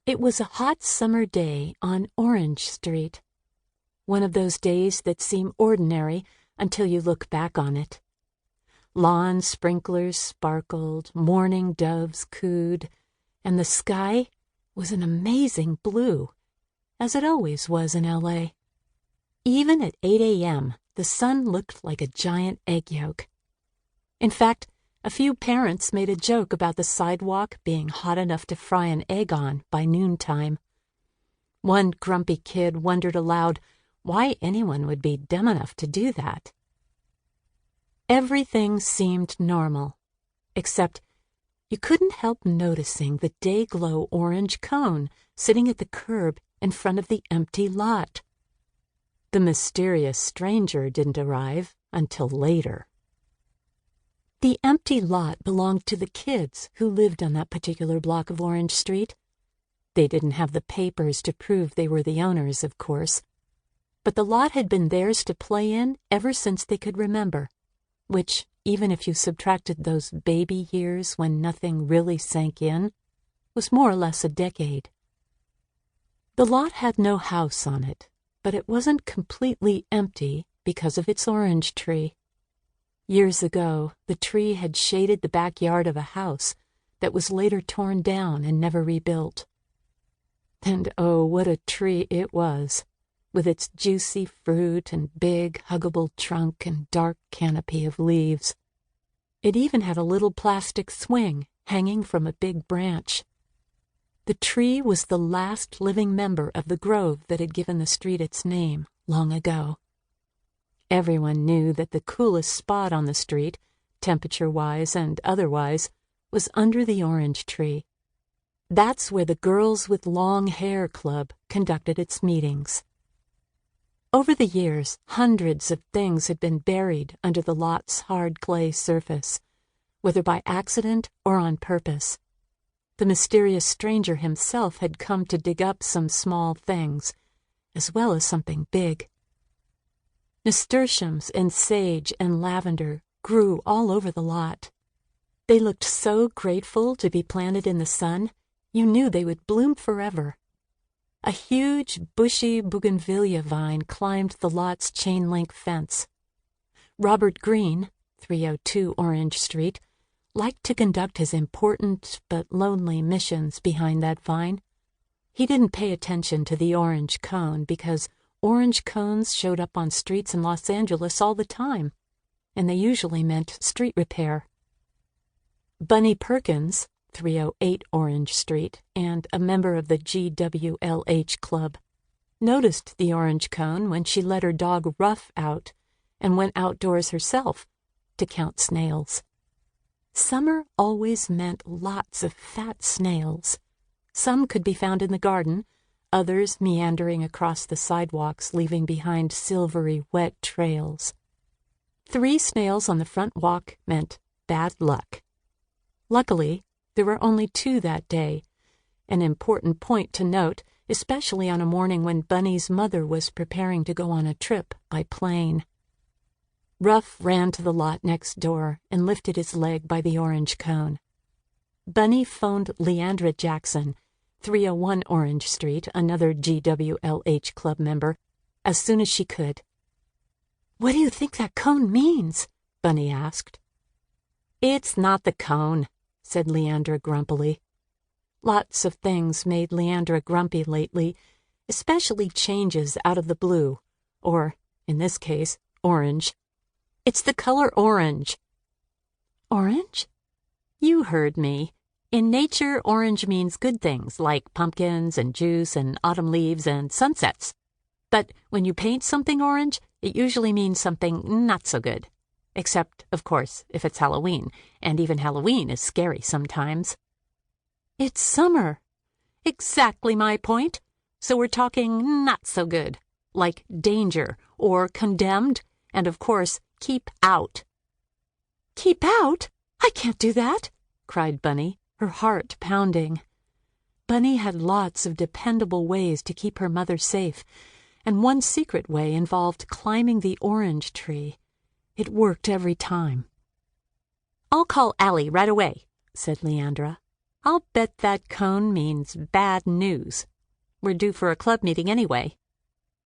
It was a hot summer day on Orange Street, one of those days that seem ordinary until you look back on it. Lawn sprinklers sparkled, mourning doves cooed, and the sky was an amazing blue, as it always was in L.A. Even at 8 a.m., the sun looked like a giant egg yolk. In fact, a few parents made a joke about the sidewalk being hot enough to fry an egg on by noontime. One grumpy kid wondered aloud why anyone would be dumb enough to do that. Everything seemed normal, except you couldn't help noticing the day-glow orange cone sitting at the curb in front of the empty lot. The mysterious stranger didn't arrive until later. The empty lot belonged to the kids who lived on that particular block of Orange Street. They didn't have the papers to prove they were the owners, of course, but the lot had been theirs to play in ever since they could remember, which, even if you subtracted those baby years when nothing really sank in, was more or less a decade. The lot had no house on it, but it wasn't completely empty because of its orange tree. Years ago, the tree had shaded the backyard of a house that was later torn down and never rebuilt. And oh, what a tree it was, with its juicy fruit and big, huggable trunk and dark canopy of leaves. It even had a little plastic swing hanging from a big branch. The tree was the last living member of the grove that had given the street its name long ago. Everyone knew that the coolest spot on the street, temperature-wise and otherwise, was under the orange tree. That's where the Girls with Long Hair Club conducted its meetings. Over the years, hundreds of things had been buried under the lot's hard clay surface, whether by accident or on purpose. The mysterious stranger himself had come to dig up some small things, as well as something big. Nasturtiums and sage and lavender grew all over the lot. They looked so grateful to be planted in the sun, you knew they would bloom forever. A huge, bushy bougainvillea vine climbed the lot's chain-link fence. Robert Greene, 302 Orange Street, liked to conduct his important but lonely missions behind that vine. He didn't pay attention to the orange cone because orange cones showed up on streets in Los Angeles all the time, and they usually meant street repair. Bunny Perkins, 308 Orange Street, and a member of the GWLH Club, noticed the orange cone when she let her dog Ruff out and went outdoors herself to count snails. Summer always meant lots of fat snails. Some could be found in the garden, others meandering across the sidewalks, leaving behind silvery, wet trails. 3 snails on the front walk meant bad luck. Luckily, there were only 2 that day, an important point to note, especially on a morning when Bunny's mother was preparing to go on a trip by plane. Ruff ran to the lot next door and lifted his leg by the orange cone. Bunny phoned Leandra Jackson, 301 Orange Street, another GWLH Club member, as soon as she could. "What do you think that cone means?" Bunny asked. "It's not the cone," said Leandra grumpily. Lots of things made Leandra grumpy lately, especially changes out of the blue, or, in this case, orange. "It's the color orange." "Orange?" "You heard me. In nature, orange means good things like pumpkins and juice and autumn leaves and sunsets. But when you paint something orange, it usually means something not so good. Except, of course, if it's Halloween, and even Halloween is scary sometimes." "It's summer." "Exactly my point. So we're talking not so good, like danger or condemned, and of course, keep out." "Keep out? I can't do that," cried Bunny, her heart pounding. Bunny had lots of dependable ways to keep her mother safe, and one secret way involved climbing the orange tree. It worked every time. "I'll call Allie right away," said Leandra. I'll bet that cone means bad news. We're due for a club meeting anyway.